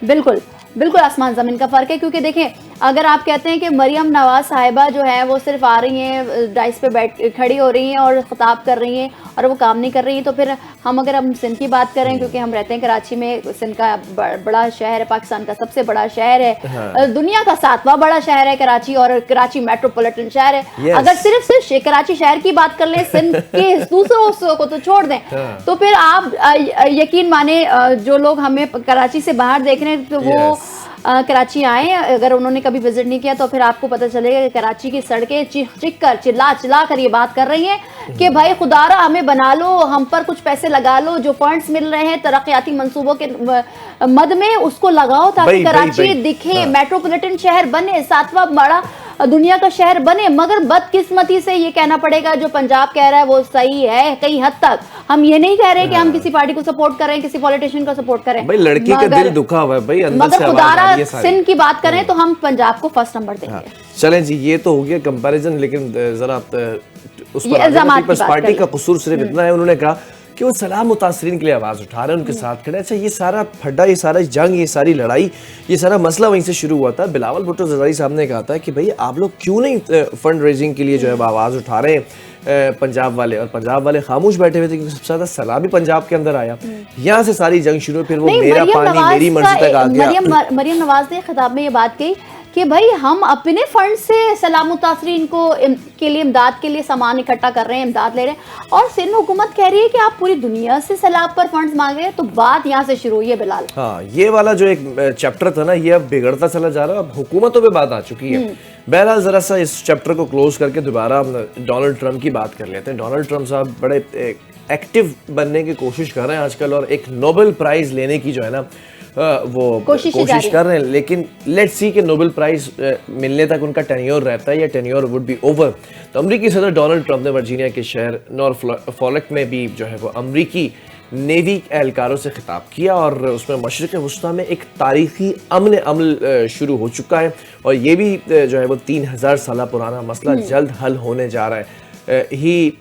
बिल्कुल बिल्कुल आसमान ज़मीन का फ़र्क है, क्योंकि देखें अगर आप कहते हैं कि मरियम नवाज साहिबा जो है वो सिर्फ आ रही हैं, डाइस पे खड़ी हो रही हैं और ख़िताब कर रही हैं और वो काम नहीं कर रही हैं, तो फिर अगर हम सिंध की बात करें, क्योंकि हम रहते हैं कराची में, सिंध का बड़ा शहर है, पाकिस्तान का सबसे बड़ा शहर है, दुनिया का 7वां बड़ा शहर है कराची, और कराची मेट्रोपॉलिटन शहर है। अगर सिर्फ कराची शहर की बात कर लें, सिंध के दूसरे हिस्सों को तो छोड़ दें, तो फिर आप यकीन माने जो लोग हमें कराची से बाहर देख रहे हैं तो वो कराची आए, अगर उन्होंने कभी विजिट नहीं किया तो फिर आपको पता चलेगा कि कराची की सड़कें चीख कर चिल्ला कर ये बात कर रही हैं कि भाई खुदारा हमें बना लो, हम पर कुछ पैसे लगा लो, जो फंड्स मिल रहे हैं तरक्याती मंसूबों के मद में उसको लगाओ ताकि कराची दिखे, मेट्रोपॉलिटन शहर बने, 7वां बड़ा दुनिया का शहर बने। मगर बदकिस्मती से ये कहना पड़ेगा जो पंजाब कह रहा है वो सही है कई हद तक। हम ये नहीं कह रहे कि हम किसी पार्टी को सपोर्ट कर रहे हैं, किसी पॉलिटिशियन को सपोर्ट करें, भाई लड़की का दिल दुखा हुआ है भाई, अंदर से खुदारा सिंध की बात करें तो हम पंजाब को फर्स्ट नंबर देंगे। चलें जी, ये तो हो गया कंपैरिजन, लेकिन जरा उस पर पीपल्स पार्टी का कसूर सिर्फ इतना है, उन्होंने कहा कि वो सलाम मुतासरीन के लिए आवाज़ उठा रहे हैं, उनके साथ खड़े। अच्छा, ये सारा फड्डा, ये सारा जंग, ये सारी लड़ाई, ये सारा मसला वहीं से शुरू हुआ था। बिलावल भुट्टो जरदारी साहब ने कहा था कि भाई आप लोग क्यों नहीं फंड रेजिंग के लिए जो है आवाज़ उठा रहे हैं पंजाब वाले, और पंजाब वाले खामोश बैठे हुए थे क्योंकि सबसे ज़्यादा सलाह भी पंजाब के अंदर आया। यहाँ से सारी जंग शुरू, फिर वो मेरा पानी मेरी मर्जी तक आ गया। मरियम नवाज ने खिताब में ये बात कही कि भाई हम अपने फंड से सलाम मुतासरीन को के लिए इमदाद के लिए सामान इकट्ठा कर रहे हैं, इमदाद ले रहे हैं, और सिंध हुकूमत कह रही है कि आप पूरी दुनिया से सैलाब पर फंड्स मांग रहे हैं। तो बात यहाँ से शुरू हुई है बिलाल। हाँ, ये वाला जो एक चैप्टर था ना, ये अब बिगड़ता चला जा रहा है, अब हुकूमतों पे बात आ चुकी है। बहरहाल जरा सा इस चैप्टर को क्लोज करके दोबारा डोनाल्ड ट्रंप की बात कर लेते हैं। डोनाल्ड ट्रंप साहब बड़े एक्टिव बनने की कोशिश कर रहे हैं आजकल, और एक नोबेल प्राइज लेने की जो है ना वो कोशिश कर रहे हैं, लेकिन लेट्स सी कि नोबेल प्राइज मिलने तक उनका टेन्योर रहता है या टेन्योर वुड बी ओवर। तो अमेरिकी सदर डोनाल्ड ट्रंप ने वर्जीनिया के शहर नॉरफॉल्क में भी जो है वो अमेरिकी नेवी एहलकारों से खिताब किया, और उसमें मशरिक़ वुस्ता में एक तारीखी अमन अमल शुरू हो चुका है, और ये भी जो है वो 3000 साल पुराना मसला जल्द हल होने जा रहा है। ही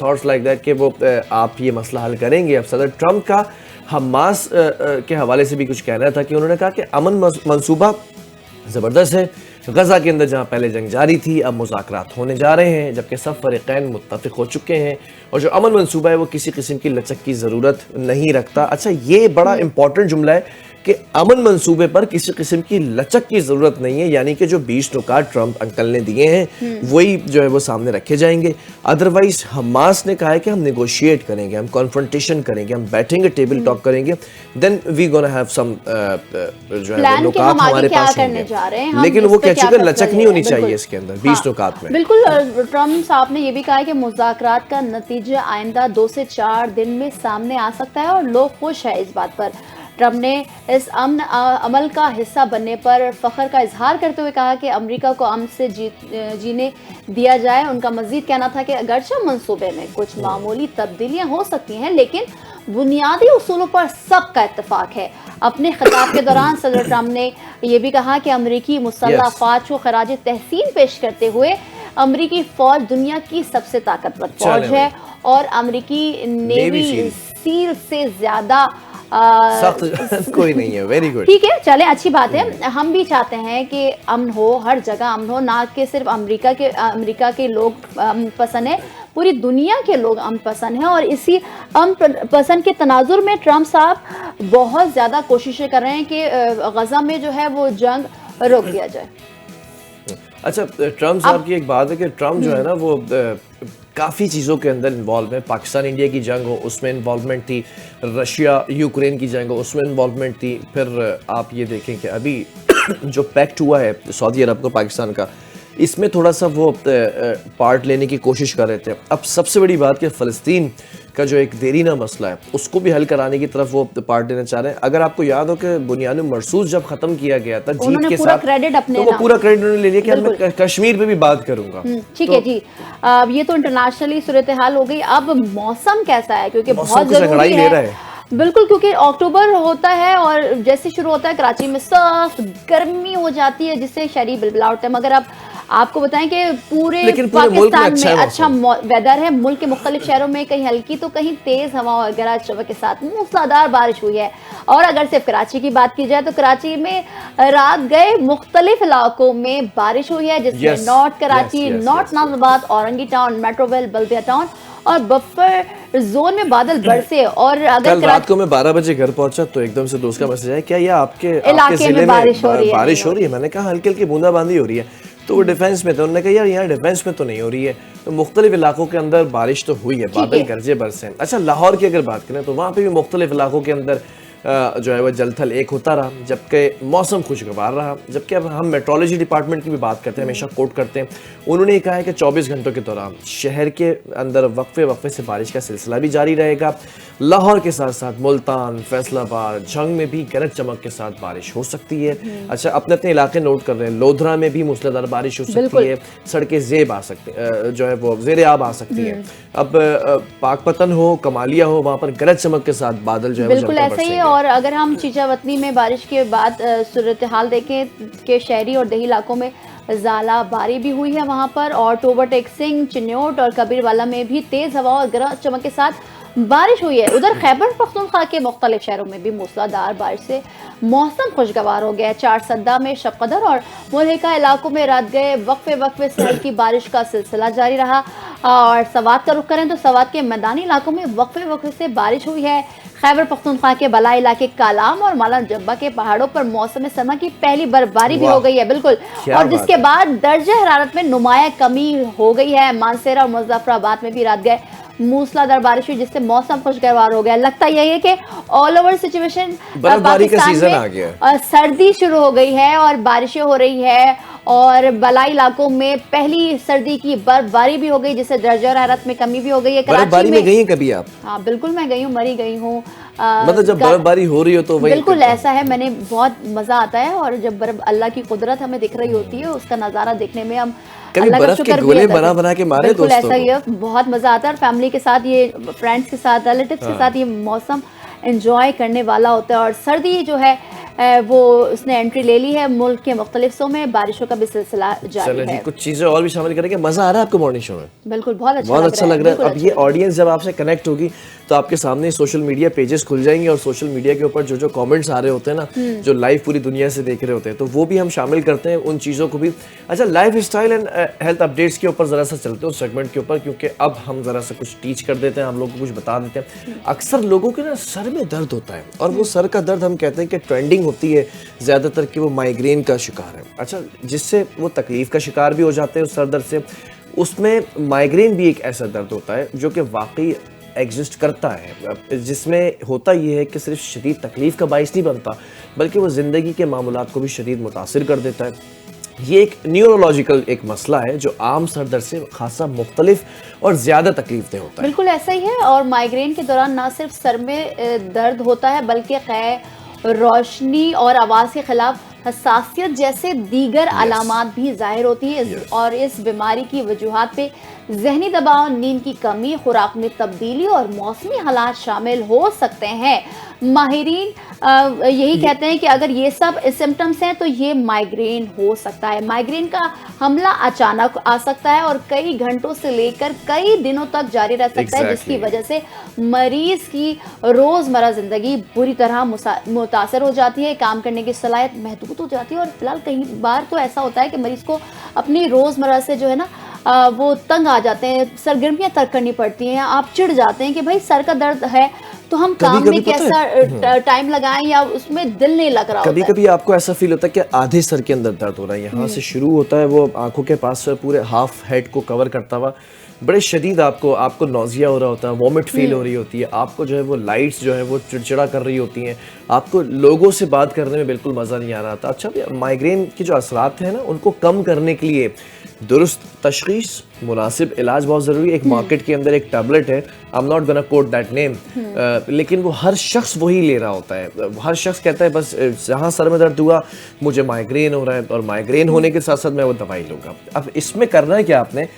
थॉट्स लाइक दैट कि वो आप ये मसला हल करेंगे। अब सदर ट्रंप का हमास के हवाले से भी कुछ कहना था कि उन्होंने कहा कि अमन मंसूबा ज़बरदस्त है, गज़ा के अंदर जहाँ पहले जंग जारी थी अब मुज़ाकरात होने जा रहे हैं, जबकि सब फ़रीक़ैन मुत्तफ़िक़ हो चुके हैं, और जो अमन मंसूबा है वो किसी किस्म की लचक की ज़रूरत नहीं रखता। अच्छा, ये बड़ा इंपॉर्टेंट जुमला है कि अमन मंसूबे पर किसी किस्म की लचक की ज़रूरत नहीं है, यानी कि जो 20 नुकात ट्रंप अंकल ने दिए हैं वही जो है वो सामने रखे जाएंगे। अदरवाइज हमास ने कहा है कि हम नेगोशिएट करेंगे, हम कॉन्फ्रंटेशन करेंगे, हम बैठेंगे, टेबल टॉक करेंगे, then we gonna have some जो है वो नुकात हमारे पास होंगे, लेकिन वो कह चुके लचक नहीं होनी चाहिए इसके अंदर 20 नुकात में। बिल्कुल, ट्रंप साहब ने ये भी कहा है कि मुज़ाकरात का नतीजा आइंदा 2 से 4 दिन में सामने आ सकता है, और लोग खुश है इस बात पर। ट्रंप ने इस अमन अमल का हिस्सा बनने पर फख्र का इजहार करते हुए कहा कि अमेरिका को अमन से जीने दिया जाए। उनका मजीद कहना था कि अगरचे मंसूबे में कुछ मामूली तब्दीलियां हो सकती हैं, लेकिन बुनियादी उसूलों पर सबका इत्तेफाक है। अपने खिताब के दौरान सदर ट्रंप ने यह भी कहा कि अमेरिकी मुसल्लह फौज को खराज तहसीन पेश करते हुए अमेरिकी फौज दुनिया की सबसे ताकतवर फौज है, और अमेरिकी नेवी सील से ज्यादा सख्त कोई नहीं है। वेरी गुड, ठीक है, चले, अच्छी बात है। हम भी चाहते हैं कि अमन हो, हर जगह अमन हो, ना कि सिर्फ अमेरिका के लोग अमन पसंद है, पूरी दुनिया के लोग अमन पसंद है। और इसी अमन पसंद के तनाजुर में ट्रंप साहब बहुत ज़्यादा कोशिशें कर रहे हैं कि गज़ा में जो है वो जंग रोक दिया जाए। अच्छा, ट्रंप साहब की एक बात है कि ट्रंप जो है ना वो काफ़ी चीज़ों के अंदर इन्वॉल्व है। पाकिस्तान इंडिया की जंग हो उसमें इन्वॉल्वमेंट थी, रशिया यूक्रेन की जंग हो उसमें इन्वॉल्वमेंट थी, फिर आप ये देखें कि अभी जो पैक्ट हुआ है सऊदी अरब को पाकिस्तान का, इसमें थोड़ा सा वो पार्ट लेने की कोशिश कर रहे थे। अब सबसे बड़ी बात कि फ़लस्तीन का जो एक देरीना मसला है उसको भी हल कराने की तरफ वो पार्ट लेना चाह रहे हैं। अगर आपको याद हो कि बुनियाद मरसूस जब ख़त्म किया गया था जीत के साथ, तो वो पूरा क्रेडिट उन्होंने ले लिया कि मैं कश्मीर पे भी बात करूंगा। ठीक है जी, अब ये तो इंटरनेशनली सूरत हाल हो गई। अब मौसम कैसा है, क्योंकि बहुत जरूरी है। बिल्कुल, क्योंकि अक्टूबर होता है और जैसे शुरू होता है कराची में सख्त गर्मी हो जाती है, जिससे शहरी बिलबिला उठते हैं। मगर अब आपको बताएं कि पूरे पाकिस्तान में अच्छा वेदर है। मुल्क के मुख्तलिफ शहरों में कहीं हल्की तो कहीं तेज हवा और गरज चमक के साथ मूसलाधार बारिश हुई है। और अगर सिर्फ कराची की बात की जाए तो कराची में रात गए मुख्तलिफ इलाकों में बारिश हुई है, जिसमें north Karachi, north Nazimabad, Orangi town, Metroville, Baldia town और बफर जोन में बादल बरसे। और अगर रात को मैं 12 बजे घर पहुंचा तो एकदम से दोस्त का मैसेज आया, क्या ये आपके इलाके में बारिश हो रही है? मैंने कहा हल्की हल्की बूंदाबांदी हो रही है। तो वो डिफेंस में थे, उन्होंने कहा यार यहाँ डिफेंस में तो नहीं हो रही है। तो मुख्तलिफ इलाकों के अंदर बारिश तो हुई है, बादल गरजे बरसे। अच्छा, लाहौर की अगर बात करें तो वहाँ पे भी मुख्तलिफ इलाकों के अंदर जो है वह जलथल एक होता रहा, जबकि मौसम खुशगवार रहा। जबकि अब हम मेट्रोलॉजी डिपार्टमेंट की भी बात करते हैं, हमेशा कोट करते हैं, उन्होंने कहा है कि 24 घंटों के दौरान शहर के अंदर वक्फे से बारिश का सिलसिला भी जारी रहेगा। लाहौर के साथ साथ मुल्तान, फैसलाबाद, झंग में भी गरज चमक के साथ बारिश हो सकती है। अच्छा, अपने अपने इलाके नोट कर रहे हैं। लोधरा में भी मूसलाधार बारिश हो सकती है, सड़कें ज़ेब आ सकती जो है वो ज़ेरे आब आ सकती है। अब पाकपतन हो, कमालिया हो, वहाँ पर गरज चमक के साथ बादल जो है बिल्कुल ऐसा ही। और अगर हम चीचावतनी में बारिश के बाद सूरत हाल देखें कि शहरी और देही इलाकों में ज़ाला बारी भी हुई है वहाँ पर, और टोबर टेक सिंह, चिन्योट और कबीरवाला में भी तेज़ हवा और गरज चमक के साथ बारिश हुई है। उधर खैबर पख्तूनख्वा के मुख्तलिफ शहरों में भी मूसलाधार बारिश से मौसम खुशगवार हो गया है। चारसद्दा में शब कदर और मुल्हिका इलाकों में रात गए वक्फे वक्फे से हल्की बारिश का सिलसिला जारी रहा। और सवात का रुख करें तो सवात के मैदानी इलाकों में वक्फे वक्फे से बारिश हुई है। खैबर पख्तूनख्वा के बलाई इलाके कालाम और मालान जब्बा के पहाड़ों पर मौसम समा की पहली बर्फबारी भी हो गई है, बिल्कुल, और जिसके बाद दर्जा हरारत में नुमाया कमी हो गई है। मानसेरा और मुजफ्फराबाद में भी रात गए मूसलाधार बारिश हुई जिससे मौसम खुशगवार हो गया। लगता यही है कि ऑल ओवर सिचुएशन पाकिस्तान में सर्दी शुरू हो गई है और बारिशें हो रही है और बलाई इलाकों में पहली सर्दी की बर्फबारी भी हो गई जिससे दर्जा हरारत में कमी भी हो गई है। बर्फबारी में गई हैं कभी आप? हाँ बिल्कुल, मैं गई हूँ, मरी गई हूँ। मतलब जब बर्फबारी हो रही हो तो बिल्कुल ऐसा है, मैंने बहुत मजा आता है और जब बर्फ अल्लाह की कुदरत हमें दिख रही होती है उसका नज़ारा देखने में हम अल्लाह का शुक्र भी अदा करते हैं। के मारे बिल्कुल ऐसा ही है, बहुत मजा आता है और फैमिली के साथ, ये फ्रेंड्स के साथ, रिलेटिव्स के साथ ये मौसम एंजॉय करने वाला होता है। और सर्दी जो है वो उसने एंट्री ले ली है। मुल्क के मुख्तलिफ हिस्सों में बारिशों का भी सिलसिला जारी है। कुछ चीजें और भी शामिल करेंगे। मजा आ रहा है आपको मॉर्निंग शो में? बिल्कुल, बहुत अच्छा लग रहा है। अब ये ऑडियंस जब आपसे कनेक्ट होगी तो आपके सामने सोशल मीडिया पेजेस खुल जाएंगे और सोशल मीडिया के ऊपर जो जो कमेंट्स आ रहे होते हैं ना, जो लाइव पूरी दुनिया से देख रहे होते हैं, तो वो भी हम शामिल करते हैं उन चीज़ों को भी। अच्छा, life style and health updates के ऊपर ज़रा सा चलते हैं उस सेगमेंट के ऊपर, क्योंकि अब हम ज़रा सा कुछ टीच कर देते हैं, हम लोग को कुछ बता देते हैं। अक्सर लोगों के ना सर में दर्द होता है और वो सर का दर्द हम कहते हैं कि ट्रेंडिंग होती है ज़्यादातर कि वो माइग्रेन का शिकार है। अच्छा, जिससे वो तकलीफ़ का शिकार भी हो जाते हैं उस सर दर्द से। उसमें माइग्रेन भी एक ऐसा दर्द होता है जो कि वाकई एग्जिस्ट करता है, जिसमें होता ये है कि सिर्फ शदीद तकलीफ़ का बाइस नहीं बनता बल्कि वो ज़िंदगी के मामूलात को भी शदीद मुतासिर कर देता है। ये एक न्यूरोलॉजिकल एक मसला है जो आम सर दर्द से खासा मुख्तलिफ और ज़्यादा तकलीफ होता है। बिल्कुल ऐसा ही है। और माइग्रेन के दौरान ना सिर्फ सर में दर्द होता है बल्कि रोशनी और आवाज़ के खिलाफ हसासियत जैसे दीगर अलामात भी जाहिर होती है। और इस बीमारी की वजूहात पे जहनी दबाव, नींद की कमी, खुराक में तब्दीली और मौसमी हालात शामिल हो सकते हैं। माहिरीन यही कहते हैं कि अगर ये सब सिम्टम्स हैं तो ये माइग्रेन हो सकता है। माइग्रेन का हमला अचानक आ सकता है और कई घंटों से लेकर कई दिनों तक जारी रह सकता है, जिसकी वजह से मरीज की रोज़मर्रा ज़िंदगी बुरी तरह मुतासर हो जाती है, काम करने की सलाहियत महदूद हो जाती है। और फिलहाल कई बार तो ऐसा होता है कि मरीज को अपनी रोज़मर्रा से जो है ना वो तंग आ जाते हैं, सरगर्मियाँ तर्क करनी पड़ती हैं, आप चिढ़ जाते हैं कि भाई सर का दर्द है तो हम काम में कैसा टाइम लगाएं या उसमें दिल नहीं लग रहा होता है। कभी कभी आपको ऐसा फील होता है कि आधे सर के अंदर दर्द हो रहा है, यहाँ से शुरू होता है, वो आंखों के पास पूरे हाफ हेड को कवर करता हुआ बड़े शदीद आपको नौजिया हो रहा होता है, वॉमिट फील हो रही होती है, आपको जो है वो लाइट्स जो है वो चिड़चिड़ा कर रही होती हैं, आपको लोगों से बात करने में बिल्कुल मज़ा नहीं आ रहा था। अच्छा, माइग्रेन के जो असरात हैं ना उनको कम करने के लिए दुरुस्त तशखीस, मुनासिब इलाज बहुत ज़रूरी है। एक मार्केट के अंदर एक टैबलेट है, I am not gonna coat that name, लेकिन वो हर शख्स वही ले रहा होता है। हर शख्स कहता है बस जहाँ सर में दर्द हुआ मुझे माइग्रेन हो रहा है और माइग्रेन होने के साथ साथ मैं वो दवाई लूँगा। अब इसमें करना है क्या आपने,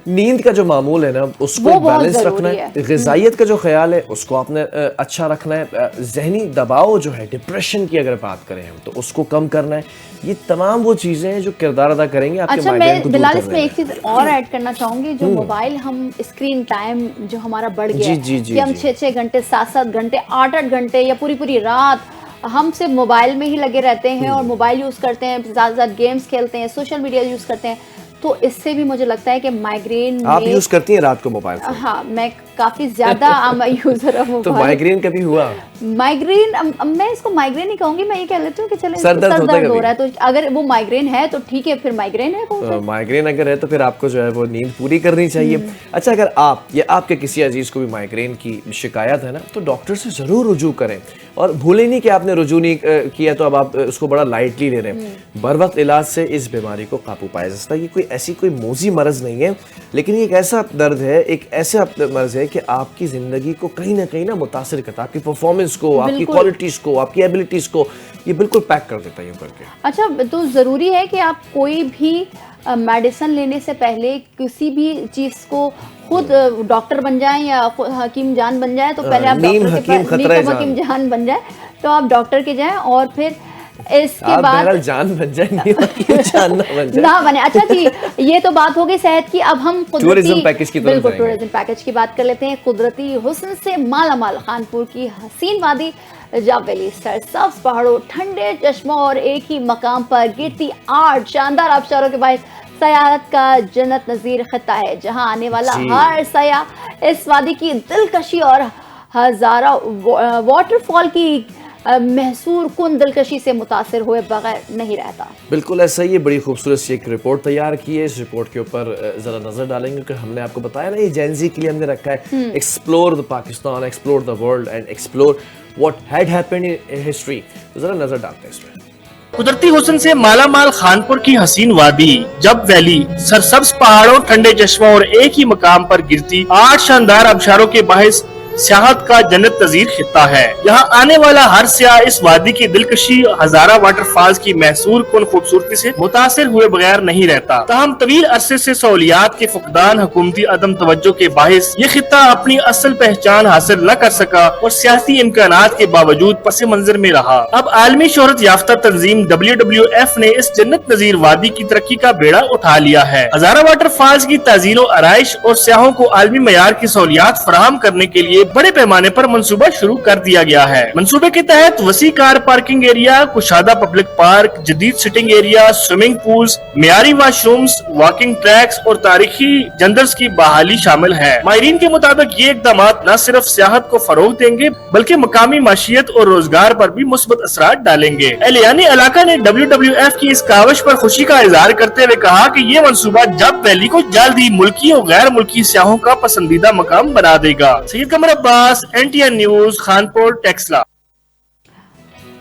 नींद का जो मामूल है ना उसको बैलेंस रखना है, ग़िज़ाइयत का जो ख्याल है उसको आपने अच्छा रखना है, जहनी दबाव जो है, डिप्रेशन की अगर बात करें हम तो उसको कम करना है। ये तमाम वो चीज़ें हैं जो किरदार अदा करेंगे आपके माइग्रेन को दूर करने में। बिलाल, इसमें एक चीज़ और ऐड करना चाहूँगी, जो मोबाइल हम स्क्रीन टाइम जो हमारा बढ़ गया है कि हम 6-6 घंटे, 7-7 घंटे, 8-8 घंटे या पूरी रात हम सिर्फ मोबाइल में ही लगे रहते हैं और मोबाइल यूज़ करते हैं, ज़्यादा गेम्स खेलते हैं, सोशल मीडिया यूज़ करते हैं, तो इससे भी मुझे लगता है कि माइग्रेन आप यूज करती हैं रात को मोबाइल? हाँ, मैं काफी ज्यादा यूजर हूँ मोबाइल। तो माइग्रेन कभी हुआ? माइग्रेन मैं इसको माइग्रेन ही कहूंगी, मैं ये कह लेती हूँ कि चले सर दर्द हो रहा है तो अगर वो माइग्रेन है तो ठीक है, फिर माइग्रेन है। तो माइग्रेन अगर है तो फिर आपको जो है वो नींद पूरी करनी चाहिए। अच्छा, अगर आप या आपके किसी अजीज को भी माइग्रेन की शिकायत है ना तो डॉक्टर से जरूर रुजू करें और भूलें नहीं कि आपने रुजू नहीं किया तो अब आप उसको बड़ा लाइटली ले रहे हैं। बर वक्त इलाज से इस बीमारी को काबू पाया जा सकता है। ये कोई ऐसी कोई मोजी मर्ज नहीं है, लेकिन ये एक ऐसा दर्द है, एक ऐसा मर्ज है कि आपकी जिंदगी को कहीं ना मुतासिर करता है, आपकी परफॉर्मेंस को, आपकी क्वालिटीज को, आपकी एबिलिटीज को ये बिल्कुल पैक कर देता है यूं करके। अच्छा, तो जरूरी है कि आप कोई भी मेडिसिन लेने से पहले किसी भी चीज को खुद डॉक्टर बन जाएं या हकीम जान बन जाए तो पहले आप डॉक्टर के हकीम जान बन जाए तो आप डॉक्टर के जाएं और फिर इसके आप बाद बहरहाल जान बन जाए, नहीं तो जान ना बन जाए। ना बने। अच्छा जी, ये तो बात हो गई सेहत की। अब हम टूरिज्म पैकेज की तरफ बिल्कुल जाएंगे। टूरिज्म पैकेज की बात कर लेते हैं। कुदरती हुस्न से माला माल खानपुर की हसीन वादी जाब वैली, सरसब्ज पहाड़ों, ठंडे चश्मों और एक ही मकाम पर गिरती 8 शानदार आबशारों के बाद सयाहत का जन्नत नज़ीर खिता है, जहां आने वाला जी। हर सयाह इस वादी की दिलकशी और हजारा वाटरफॉल की महसूर कुन दिलकशी से मुतासिर हुए बगैर नहीं रहता। बिल्कुल ऐसा ही है। बड़ी खूबसूरत सी एक रिपोर्ट तैयार की है। इस रिपोर्ट के ऊपर ज़रा नज़र डालेंगे कि हमने आपको बताया ना, ये जेंजी के लिए हमने रखा है explore the Pakistan, explore the world and explore what had happened in history. तो ज़रा नज़र डालते हैं इसमें। कुदरती हुस्न से मालामाल खानपुर की हसीन वादी जब वैली, सरसब्ज पहाड़ों, ठंडे चश्मों और एक ही मकाम पर गिरती 8 शानदार आबशारों के बाहिस सियाहत का जन्नत नज़ीर खित्ता है। यहाँ आने वाला हर सियाह इस वादी की दिलकशी हजारा वाटरफॉल्स की महसूर कुन खूबसूरती से मुतासिर हुए बगैर नहीं रहता। ताहम तवील अरसे से सहूलियात के फुकदान, हुकूमती अदम तवज्जो के बाहिस ये खित्ता अपनी असल पहचान हासिल न कर सका और सियासी इम्कानात के बावजूद पस मंजर में रहा। अब आलमी शोहरत याफ्ता तंजीम WWF ने इस जन्नत नज़ीर वादी की तरक्की का बेड़ा उठा लिया है। हजारा वाटरफॉल्स की ताजीर और आराइश और सियाहों को आलमी मयार की सहूलियात फराहम करने के लिए बड़े पैमाने पर मंसूबा शुरू कर दिया गया है। मंसूबे के तहत वसी कार पार्किंग एरिया, कुशादा पब्लिक पार्क, जदीद सिटिंग एरिया, स्विमिंग पूल्स, मियारी वाशरूम्स, वॉकिंग ट्रैक्स और तारीखी जंदर्स की बहाली शामिल है। माहिरीन के मुताबिक ये इकदाम न सिर्फ सियाहत को फरोग देंगे बल्कि मकामी माशियत और रोजगार पर भी मुस्बत असरात डालेंगे। एहलियानी इलाका ने WWF की इस काविश पर खुशी का इजहार करते हुए कहा कि ये मंसूबा जब वैली को जल्द ही मुल्की और गैर मुल्की सियाहों का पसंदीदा मकाम बना देगा। सैयद कमर अब्बास, NTN न्यूज, खानपुर, टेक्सला।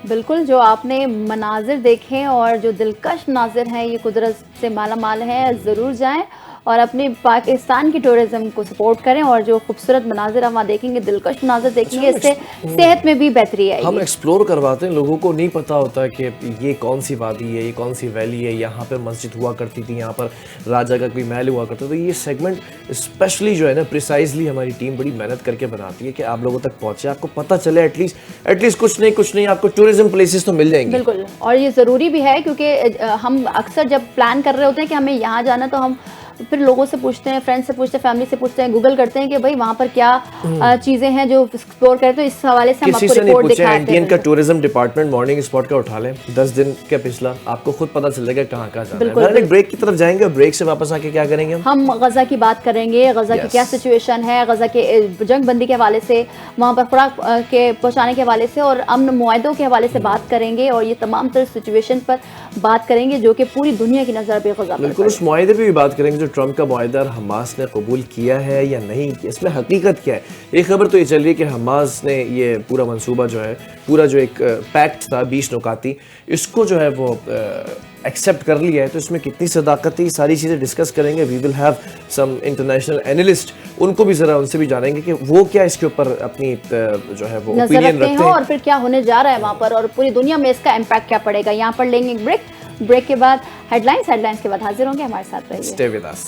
बिल्कुल, जो आपने मनाजिर देखे और जो दिलकश मनाजिर हैं, ये कुदरत से माला माल है। ज़रूर जाएं और अपने पाकिस्तान की टूरिज्म को सपोर्ट करें और जो खूबसूरत मनाजिर हम वहाँ देखेंगे, दिलकश मनाजिर देखेंगे, इससे सेहत में भी बेहतरी आएगी। हम एक्सप्लोर करवाते हैं, लोगों को नहीं पता होता कि ये कौन सी वादी है, ये कौन सी वैली है, यहाँ पे मस्जिद हुआ करती थी, यहाँ पर राजा का कोई महल हुआ करता था। तो ये सेगमेंट स्पेशली जो है ना, प्रिसाइजली हमारी टीम बड़ी मेहनत करके बनाती है कि आप लोगों तक पहुँचे, आपको पता चले। एटलीस्ट कुछ नहीं आपको टूरिज्म प्लेसेस तो मिल जाएंगे। बिल्कुल, और ये ज़रूरी भी है क्योंकि हम अक्सर जब प्लान कर रहे होते हैं कि हमें यहाँ जाना, तो हम फिर लोगों से पूछते हैं, फ्रेंड्स से पूछते हैं, फैमिली से पूछते हैं, गूगल करते हैं कि भाई वहाँ पर क्या चीज़ें हैं जो एक्सप्लोर करें। तो इस हवाले से हम आपको रिपोर्ट दिखाते हैं। NTN का टूरिज्म डिपार्टमेंट मॉर्निंग स्पॉट का उठा लें 10 दिन का पिछला, आपको खुद पता चलेगा कहाँ जाना है। एक ब्रेक की तरफ जाएंगे और ब्रेक से वापस आके क्या करेंगे, हम गजा की बात करेंगे। गजा की क्या सिचुएशन है, गजा के जंग बंदी के हवाले से, वहाँ पर खुराक के पहुँचाने के हवाले से और अमन मुआहदों के हवाले से बात करेंगे और ये तमाम तरह सिचुएशन पर बात करेंगे जो कि पूरी दुनिया की नज़र पे गजा। बिल्कुल, उस मुआहदे पे भी बात करेंगे जो ट्रंप का मुआहदा हमास ने कबूल किया है या नहीं, इसमें हकीकत क्या है। एक खबर तो ये चल रही है कि हमास ने ये पूरा मंसूबा जो है, पूरा जो एक पैक्ट था 20 नुकाती, इसको जो है वो एक्सेप्ट कर लिया है। तो इसमें कितनी सदाकत थी, सारी चीज़ें डिस्कस करेंगे। We will have some international analyst, उनको भी ज़रा उनसे भी जानेंगे कि वो क्या इसके ऊपर अपनी जो है वो ओपिनियन रखते हैं और फिर क्या होने जा रहा है वहाँ पर और पूरी दुनिया में इसका इम्पैक्ट क्या पड़ेगा। यहाँ पर लेंगे एक ब्रेक के बाद हेडलाइंस के बाद हाजिर होंगे। हमारे साथ रहिए। Stay with us.